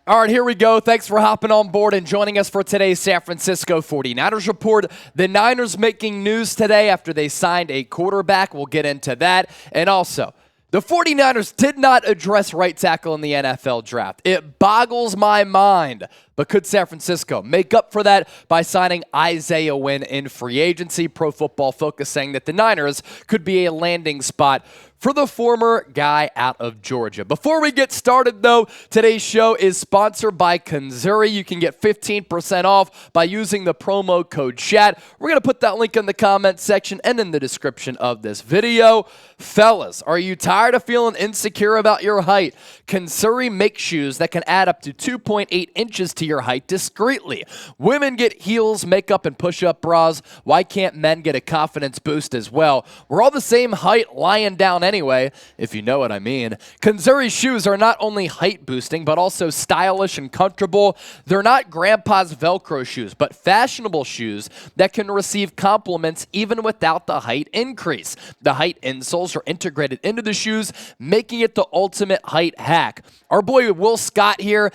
All right, here we go. Thanks for hopping on board and joining us for today's San Francisco 49ers report. The Niners making news today after they signed a quarterback. We'll get into that. And also, the 49ers did not address right tackle in the NFL draft. It boggles my mind. But could San Francisco make up for that by signing Isaiah Wynn in free agency? Pro Football Focus saying that the Niners could be a landing spot for the former guy out of Georgia. Before we get started, though, today's show is sponsored by Kanzuri. You can get 15% off by using the promo code CHAT. We're going to put that link in the comment section and in the description of this video. Fellas, are you tired of feeling insecure about your height? Kanzuri makes shoes that can add up to 2.8 inches to your height discreetly. Women get heels, makeup, and push-up bras. Why can't men get a confidence boost as well? We're all the same height lying down anyway, if you know what I mean. Kanzuri shoes are not only height boosting, but also stylish and comfortable. They're not grandpa's Velcro shoes, but fashionable shoes that can receive compliments even without the height increase. The height insoles are integrated into the shoes, making it the ultimate height hack. Our boy Will Scott here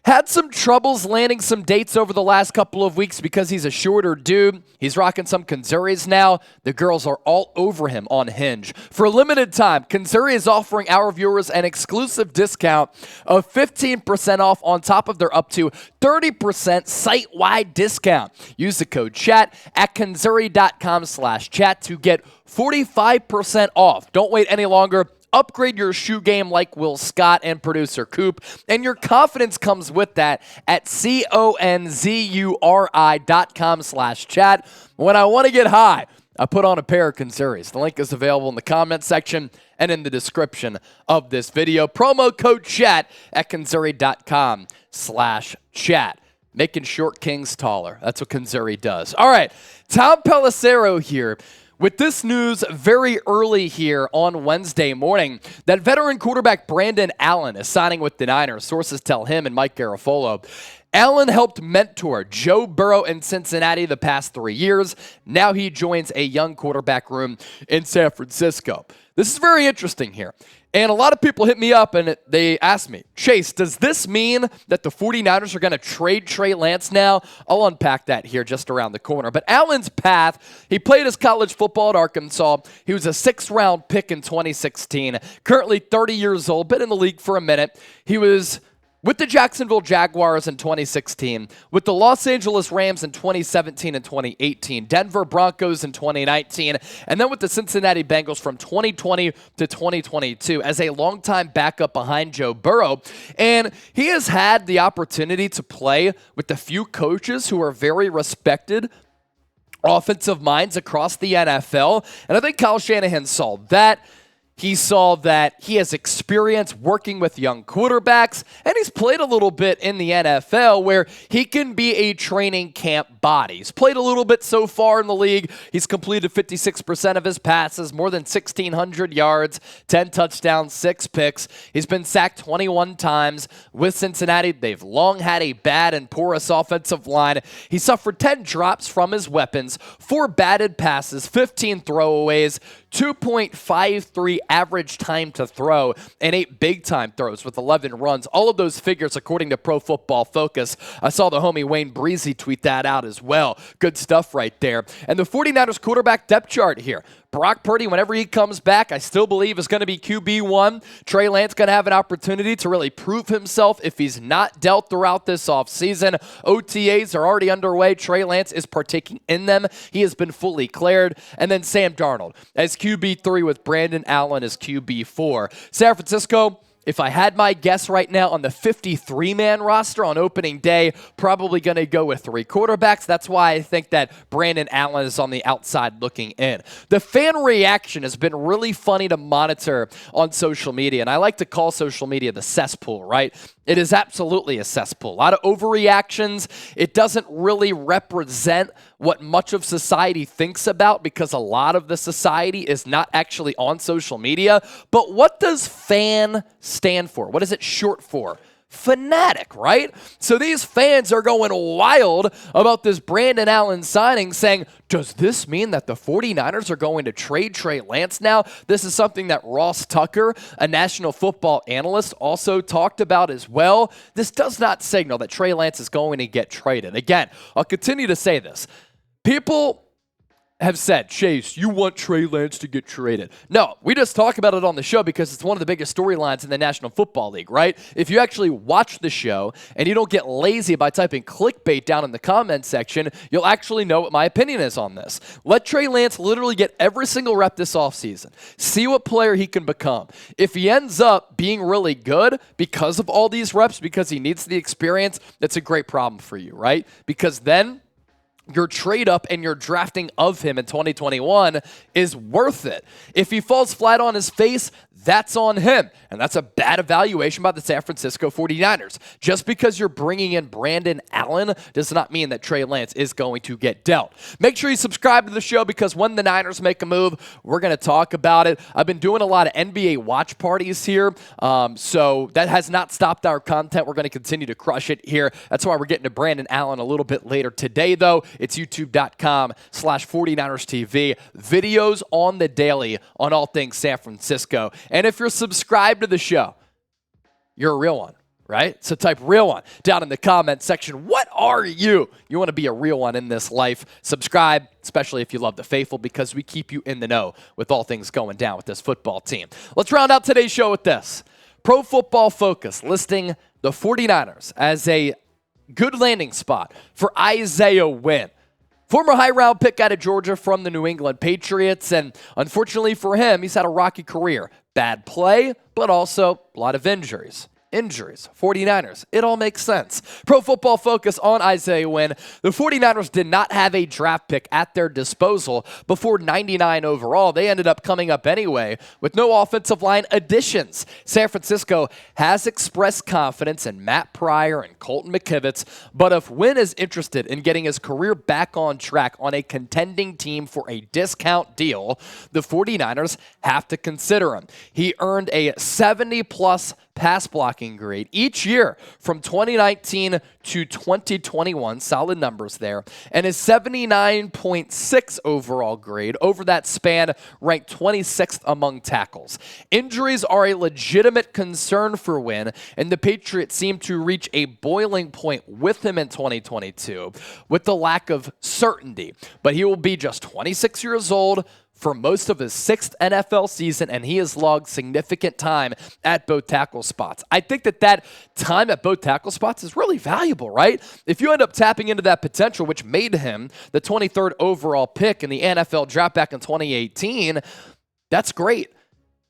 had some troubles landing some dates over the last couple of weeks because he's a shorter dude. He's rocking some Kanzuris now. The girls are all over him on Hinge. For a limited time, Kanzuri is offering our viewers an exclusive discount of 15% off on top of their up to 30% site-wide discount. Use the code CHAT at kanzuri.com/chat to get 45% off. Don't wait any longer. Upgrade your shoe game like Will Scott and producer Coop, and your confidence comes with that at konzuri.com/chat. When I want to get high, I put on a pair of Kanzuris. The link is available in the comment section and in the description of this video. Promo code CHAT at kanzuri.com/chat. Making short kings taller. That's what Kanzuri does. All right, Tom Pelissero here with this news very early here on Wednesday morning that veteran quarterback Brandon Allen is signing with the Niners. Sources tell him and Mike Garafolo. Allen helped mentor Joe Burrow in Cincinnati the past 3 years. Now he joins a young quarterback room in San Francisco. This is very interesting here. And a lot of people hit me up and they asked me, Chase, does this mean that the 49ers are going to trade Trey Lance now? I'll unpack that here just around the corner. But Allen's path, he played his college football at Arkansas. He was a 6th-round pick in 2016, currently 30 years old, been in the league for a minute. He was with the Jacksonville Jaguars in 2016, with the Los Angeles Rams in 2017 and 2018, Denver Broncos in 2019, and then with the Cincinnati Bengals from 2020 to 2022 as a longtime backup behind Joe Burrow. And he has had the opportunity to play with a few coaches who are very respected offensive minds across the NFL. And I think Kyle Shanahan saw that. He saw that he has experience working with young quarterbacks, and he's played a little bit in the NFL where he can be a training camp body. He's played a little bit so far in the league. He's completed 56% of his passes, more than 1,600 yards, 10 touchdowns, 6 picks. He's been sacked 21 times with Cincinnati. They've long had a bad and porous offensive line. He suffered 10 drops from his weapons, 4 batted passes, 15 throwaways, 2.53 average time to throw, and 8 big-time throws with 11 runs. All of those figures according to Pro Football Focus. I saw the homie Wayne Breezy tweet that out as well. Good stuff right there. And the 49ers quarterback depth chart here. Brock Purdy, whenever he comes back, I still believe is going to be QB1. Trey Lance going to have an opportunity to really prove himself if he's not dealt throughout this offseason. OTAs are already underway. Trey Lance is partaking in them. He has been fully cleared. And then Sam Darnold as QB3 with Brandon Allen as QB4. San Francisco, if I had my guess right now on the 53-man roster on opening day, probably going to go with 3 quarterbacks. That's why I think that Brandon Allen is on the outside looking in. The fan reaction has been really funny to monitor on social media, and I like to call social media the cesspool, right? It is absolutely a cesspool. A lot of overreactions. It doesn't really represent what much of society thinks about because a lot of the society is not actually on social media. But what does fan stand for? What is it short for? fanatic, right? So these fans are going wild about this Brandon Allen signing, saying, does this mean that the 49ers are going to trade Trey Lance now? This is something that Ross Tucker, a national football analyst, also talked about as well. This does not signal that Trey Lance is going to get traded. Again, I'll continue to say this. People have said, Chase, you want Trey Lance to get traded. No, we just talk about it on the show because it's one of the biggest storylines in the National Football League, right? If you actually watch the show and you don't get lazy by typing clickbait down in the comment section, you'll actually know what my opinion is on this. Let Trey Lance literally get every single rep this offseason. See what player he can become. If he ends up being really good because of all these reps, because he needs the experience, that's a great problem for you, right? Because then your trade up and your drafting of him in 2021 is worth it. If he falls flat on his face, that's on him. And that's a bad evaluation by the San Francisco 49ers. Just because you're bringing in Brandon Allen does not mean that Trey Lance is going to get dealt. Make sure you subscribe to the show because when the Niners make a move, we're going to talk about it. I've been doing a lot of NBA watch parties here, so that has not stopped our content. We're going to continue to crush it here. That's why we're getting to Brandon Allen a little bit later today, though. It's youtube.com/49ers TV. Videos on the daily on all things San Francisco. And if you're subscribed to the show, you're a real one, right? So type real one down in the comment section. What are you? You want to be a real one in this life. Subscribe, especially if you love the faithful, because we keep you in the know with all things going down with this football team. Let's round out today's show with this. Pro Football Focus listing the 49ers as a good landing spot for Isaiah Wynn. Former high-round pick out of Georgia from the New England Patriots, and unfortunately for him, he's had a rocky career. Bad play, but also a lot of injuries. 49ers. It all makes sense. Pro Football Focus on Isaiah Wynn. The 49ers did not have a draft pick at their disposal before 99 overall. They ended up coming up anyway with no offensive line additions. San Francisco has expressed confidence in Matt Pryor and Colton McKivitz, but if Wynn is interested in getting his career back on track on a contending team for a discount deal, the 49ers have to consider him. He earned a 70-plus pass blocking grade each year from 2019 to 2021, solid numbers there, and his 79.6 overall grade over that span ranked 26th among tackles. Injuries are a legitimate concern for Wynn, and the Patriots seem to reach a boiling point with him in 2022 with the lack of certainty, but he will be just 26 years old for most of his sixth NFL season, and he has logged significant time at both tackle spots. I think that time at both tackle spots is really valuable, right? If you end up tapping into that potential, which made him the 23rd overall pick in the NFL draft back in 2018, that's great.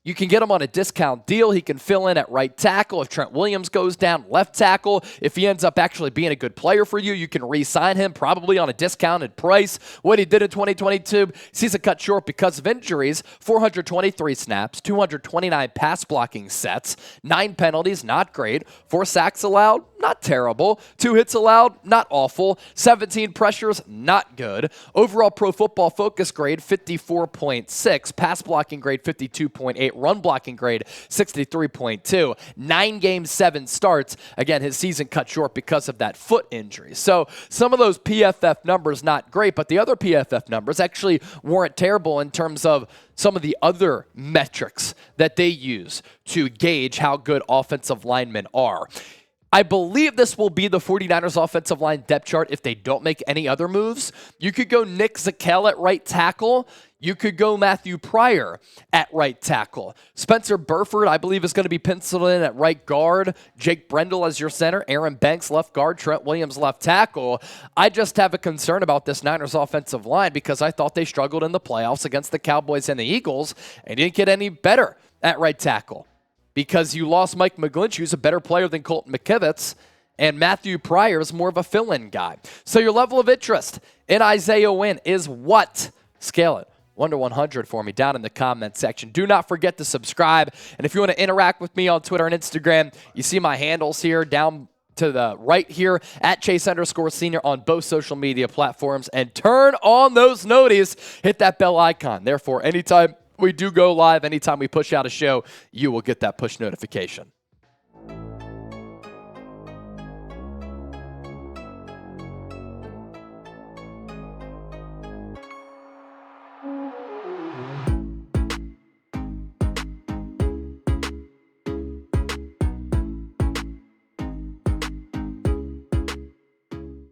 You can get him on a discount deal. He can fill in at right tackle. If Trent Williams goes down, left tackle. If he ends up actually being a good player for you, you can re-sign him probably on a discounted price. What he did in 2022, season cut short because of injuries, 423 snaps, 229 pass blocking sets, 9 penalties, not great, 4 sacks allowed, not terrible, 2 hits allowed, not awful, 17 pressures, not good. Overall Pro Football Focus grade, 54.6, pass blocking grade, 52.8, run blocking grade, 63.2, 9 games, 7 starts. Again, his season cut short because of that foot injury. So some of those PFF numbers, not great, but the other PFF numbers actually weren't terrible in terms of some of the other metrics that they use to gauge how good offensive linemen are. I believe this will be the 49ers offensive line depth chart if they don't make any other moves. You could go Nick Zakelj at right tackle. You could go Matthew Pryor at right tackle. Spencer Burford, I believe, is going to be penciled in at right guard. Jake Brendel as your center. Aaron Banks left guard. Trent Williams left tackle. I just have a concern about this Niners offensive line because I thought they struggled in the playoffs against the Cowboys and the Eagles and didn't get any better at right tackle because you lost Mike McGlinchey, who's a better player than Colton McKivitz, and Matthew Pryor is more of a fill-in guy. So your level of interest in Isaiah Wynn is what? Scale it 1 to 100 for me down in the comment section. Do not forget to subscribe. And if you want to interact with me on Twitter and Instagram, you see my handles here down to the right here at Chase_Senior on both social media platforms. And turn on those noties. Hit that bell icon. Therefore, anytime we do go live, anytime we push out a show, you will get that push notification.